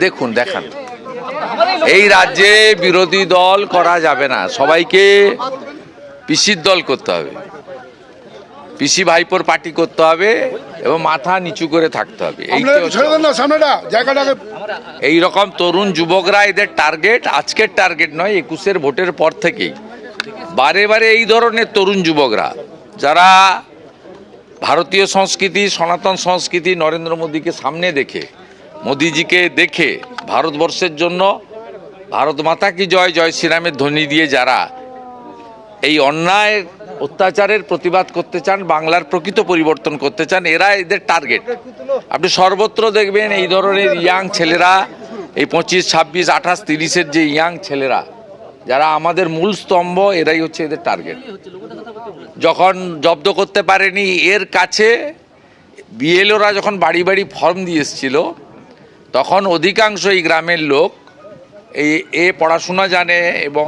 দেখুন দেখান, এই রাজ্যে বিরোধী দল করা যাবে না, সবাইকে পিসির দল করতে হবে, পিসি ভাইপোর পার্টি করতে হবে এবং মাথা নিচু করে থাকতে হবে। এই রকম তরুণ যুবকরা এদের টার্গেট, আজকের টার্গেট নয়, 21-এর ভোটের পর থেকেই বারে বারে এই ধরনের তরুণ যুবকরা যারা ভারতীয় সংস্কৃতি, সনাতন সংস্কৃতি, নরেন্দ্র মোদীকে সামনে দেখে, মোদীজিকে দেখে ভারতবর্ষের জন্য ভারত মাতা কি জয়, জয় শ্রীরামের ধ্বনি দিয়ে যারা এই অন্যায় অত্যাচারের প্রতিবাদ করতে চান, বাংলার প্রকৃত পরিবর্তন করতে চান, এরা এদের টার্গেট। আপনি সর্বত্র দেখবেন এই ধরনের ইয়াং ছেলেরা, এই 25, 26, 28, 30-এর যে ইয়াং ছেলেরা যারা আমাদের মূল স্তম্ভ, এরাই হচ্ছে এদের টার্গেট। যখন জব্দ করতে পারেনি এর কাছে, বিএলওরা যখন বাড়ি বাড়ি ফর্ম দিয়ে এসেছিল, তখন অধিকাংশ এই গ্রামের লোক এ পড়াশোনা জানে এবং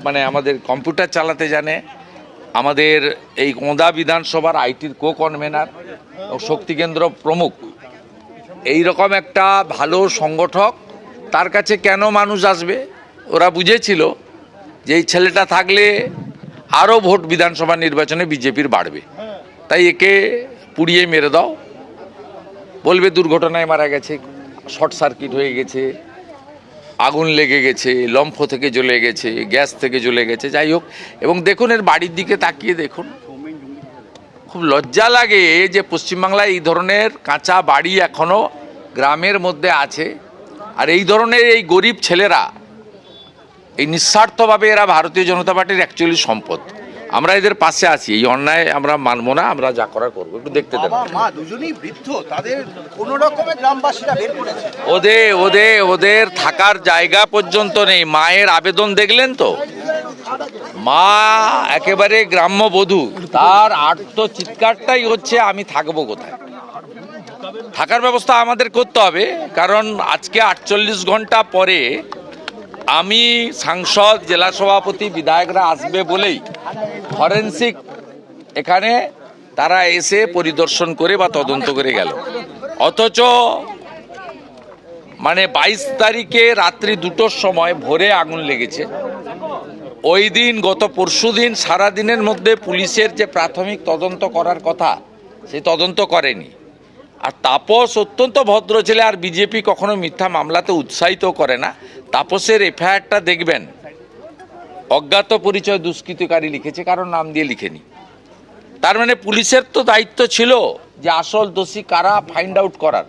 মানে আমাদের কম্পিউটার চালাতে জানে। আমাদের এই কোঁদা বিধানসভার আইটির কনভেনার ও শক্তিকেন্দ্র প্রমুখ, এই রকম একটা ভালো সংগঠক, তার কাছে কেন মানুষ আসবে? ওরা বুঝেছিল যে এই ছেলেটা থাকলে আরও ভোট বিধানসভা নির্বাচনে বিজেপির বাড়বে, তাই একে পুড়িয়ে মেরে দাও, বলবে দুর্ঘটনায় মারা গেছে, শর্ট সার্কিট হয়ে গেছে, আগুন লেগে গেছে, লম্ফ থেকে জ্বলে গেছে, গ্যাস থেকে জ্বলে গেছে, যাই হোক। এবং দেখুন এর বাড়ির দিকে তাকিয়ে দেখুন, খুব লজ্জা লাগে যে পশ্চিমবাংলায় এই ধরনের কাঁচা বাড়ি এখনো গ্রামের মধ্যে আছে। আর এই ধরনের এই গরিব ছেলেরা, এই নিঃস্বার্থভাবে এরা ভারতীয় জনতা পার্টির অ্যাকচুয়ালি সম্পদ। আমরা এদের পাশে আছি, এই অন্যায় আমরা মানব না, আমরা যা করার করবো। একটু দেখতে দেন, ওদের থাকার জায়গা পর্যন্ত নেই। মায়ের আবেদন দেখলেন তো, মা একেবারে গ্রাম্যবধূ, তার আর্ত চিৎকারটাই হচ্ছে আমি থাকবো কোথায়। থাকার ব্যবস্থা আমাদের করতে হবে, কারণ আজকে 48 ঘন্টা পরে আমি সাংসদ, জেলা সভাপতি, বিধায়করা আসবে বলেই ফরেন্সিক এখানে তারা এসে পরিদর্শন করে বা তদন্ত করে গেল। অথচ মানে 22 তারিখে রাত্রি 2টোর সময় ভোরে আগুন লেগেছে। ওই দিন, গত পরশুদিন সারাদিনের মধ্যে পুলিশের যে প্রাথমিক তদন্ত করার কথা, সেই তদন্ত করেনি। আর তাপস অত্যন্ত ভদ্র ছেলে, আর বিজেপি কখনো মিথ্যা মামলাতে উৎসাহিত করে না। তাপসের এফআইআরটা দেখবেন, অজ্ঞাত পরিচয় দুষ্কৃতকারী লিখেছে, কারণ নাম দিয়ে লিখেনি। তার মানে পুলিশের তো দায়িত্ব ছিল যে আসল দোষী কারা ফাইন্ড আউট করার।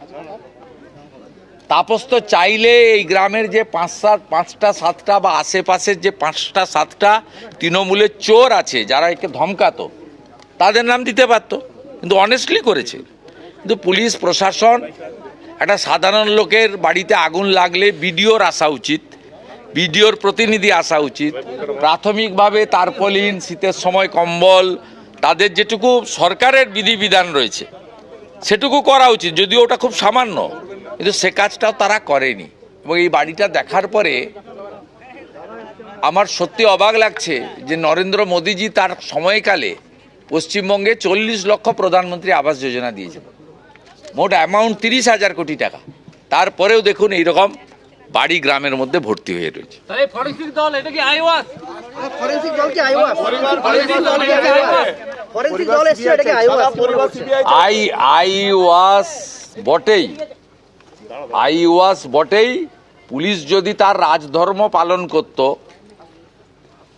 তাপস তো চাইলে এই গ্রামের যে 5টা 7টা বা আশেপাশের যে 5টা 7টা তৃণমূলের চোর আছে যারা একে ধমকাতো, তাদের নাম দিতে পারতো, কিন্তু অনেস্টলি করেছে। কিন্তু পুলিশ প্রশাসন, একটা সাধারণ লোকের বাড়িতে আগুন লাগলে বিডিওর আসা উচিত, বিডিওর প্রতিনিধি আসা উচিত, প্রাথমিকভাবে তারপলিন, শীতের সময় কম্বল, তাদের যেটুকু সরকারের বিধিবিধান রয়েছে সেটুকু করা উচিত, যদিও ওটা খুব সামান্য, কিন্তু সে কাজটাও তারা করেনি। এবং এই বাড়িটা দেখার পরে আমার সত্যি অবাক লাগছে যে নরেন্দ্র মোদীজি তার সময়কালে পশ্চিমবঙ্গে 40 লক্ষ প্রধানমন্ত্রী আবাস যোজনা দিয়েছেন, মোট অ্যামাউন্ট 30,000 কোটি টাকা। তারপরেও দেখুন এইরকম বাড়ি গ্রামের মধ্যে ভর্তি হয়ে রয়েছে। বটেই পুলিশ যদি তার রাজধর্ম পালন করত,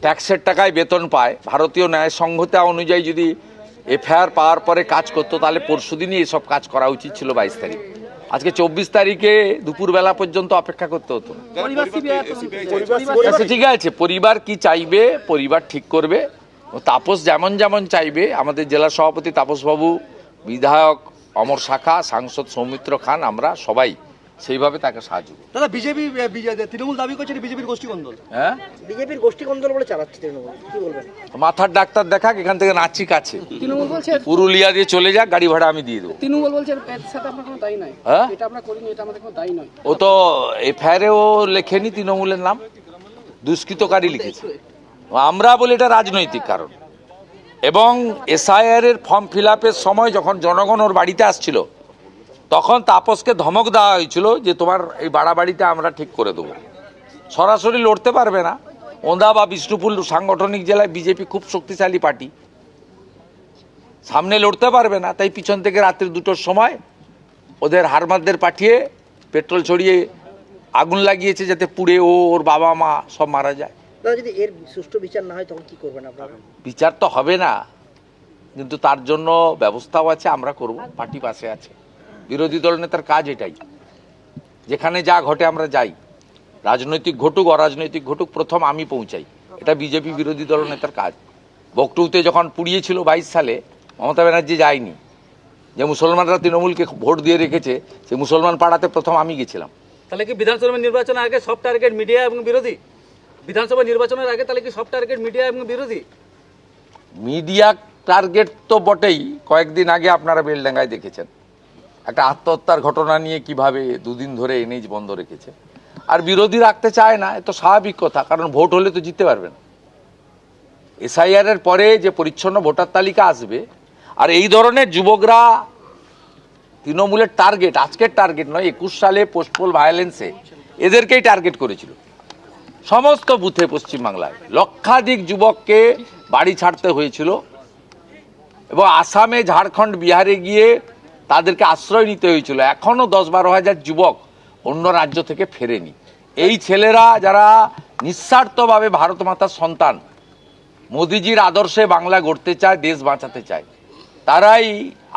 ট্যাক্সের টাকায় বেতন পায়, ভারতীয় ন্যায় সংহিতা অনুযায়ী যদি এফআইআর পাওয়ার পরে কাজ করতো, তাহলে পরশুদিনই এসব কাজ করা উচিত ছিল। 22 তারিখ, আজকে 24 তারিখে দুপুরবেলা পর্যন্ত অপেক্ষা করতে হতো। ঠিক আছে, পরিবার কি চাইবে পরিবার ঠিক করবে। তাপস যেমন যেমন চাইবে, আমাদের জেলা সভাপতি তাপসবাবু, বিধায়ক অমর শাখা, সাংসদ সৌমিত্র খান, আমরা সবাই সেইভাবে তাকে সাহায্য করব। দাদা, তৃণমূল দাবি করছে বিজেপির গোষ্ঠী কন্দল। হ্যাঁ, বিজেপির গোষ্ঠী কন্দল বলে চালাচ্ছে তৃণমূল, কি বলবেন? মাথার ডাক্তার দেখাক, এখান থেকে নাচি কাছে তৃণমূল বলছে পুরুলিয়া দিয়ে চলে যাক, গাড়ি ভাড়া আমি দিয়ে দেবো। তৃণমূল বলছে এর সাথে আপনার কোনো দায়ী নয়, হ্যাঁ, এটা আমরা করিনি, এটা আমাদের কোনো দায়ী নয়। ও তো এফআইআরেও লেখেনি তৃণমূলের নাম, দুষ্কৃতকারী লিখেছে। আমরা বলি এটা রাজনৈতিক কারণ। এবং এসআইআর এর ফর্ম ফিল আপের সময় যখন জনগণ ওর বাড়িতে আসছিল, তখন তাপসকে ধমক দেওয়া হয়েছিল যে তোমার এই বাড়াবাড়িতে আমরা ঠিক করে দেবো। সরাসরি লড়তে পারবে না। ওন্দা বা বিষ্ণুপুর সাংগঠনিক জেলায় বিজেপি খুব শক্তিশালী পার্টি, সামনে লড়তে পারবে না, তাই পিছন থেকে রাত্রি 2টোর সময় ওদের হারমাদদের পাঠিয়ে পেট্রোল ছড়িয়ে আগুন লাগিয়েছে যাতে পুড়ে ওর বাবা মা সব মারা যায়। দাদা যদি এর সুষ্ঠু বিচার না হয় তখন কি করবেন আপনারা? বিচার তো হবে না, কিন্তু তার জন্য ব্যবস্থাও আছে, আমরা করব, পার্টি পাশে আছে। বিরোধী দল নেতার কাজ এটাই, যেখানে যা ঘটে আমরা যাই, রাজনৈতিক ঘটুক অরাজনৈতিক ঘটুক, প্রথম আমি পৌঁছাই। এটা বিজেপি বিরোধী দল নেতার কাজ। বকটুতে যখন পুড়িয়েছিল 22 সালে, মমতা ব্যানার্জি যায়নি। যে মুসলমানরা তৃণমূলকে ভোট দিয়ে রেখেছে, সেই মুসলমান পাড়াতে প্রথম আমি গেছিলাম। তাহলে কি বিধানসভা নির্বাচনের আগে সব টার্গেট মিডিয়া এবং বিরোধী? বিধানসভা নির্বাচনের আগে তাহলে কি সব টার্গেট মিডিয়া এবং বিরোধী? মিডিয়া টার্গেট তো বটেই। কয়েকদিন আগে আপনারা বেলডাঙ্গায় দেখেছেন একটা আত্মহত্যার ঘটনা নিয়ে কিভাবে 2 দিন ধরে এনএইচ বন্ধ রেখেছে। আর বিরোধী রাখতে চায় না, এ তো স্বাভাবিক কথা, কারণ ভোট হলে তো জিততে পারবেন। এসআইআর এর পরে যে পরিচ্ছন্ন ভোটার তালিকা আসবে, আর এই ধরনের যুবকরা তৃণমূলের টার্গেট, আজকের টার্গেট নয়, 21 সালে পোস্টপোল ভায়োলেন্সে এদেরকেই টার্গেট করেছিল সমস্ত বুথে পশ্চিমবাংলায়। লক্ষাধিক যুবককে বাড়ি ছাড়তে হয়েছিল এবং আসামে, ঝাড়খণ্ড, বিহারে গিয়ে তাদেরকে আশ্রয় নিতে হয়েছিল। এখনও 10-12 হাজার যুবক অন্য রাজ্য থেকে ফেরেনি। এই ছেলেরা যারা নিঃস্বার্থভাবে ভারত মাতার সন্তান, মোদিজির আদর্শে বাংলা গড়তে চায়, দেশ বাঁচাতে চায়, তারাই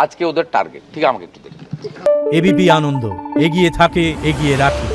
আজকে ওদের টার্গেট। ঠিক, আমাকে একটু দেখুন। এবিপি আনন্দ, এগিয়ে থাকে, এগিয়ে রাখে।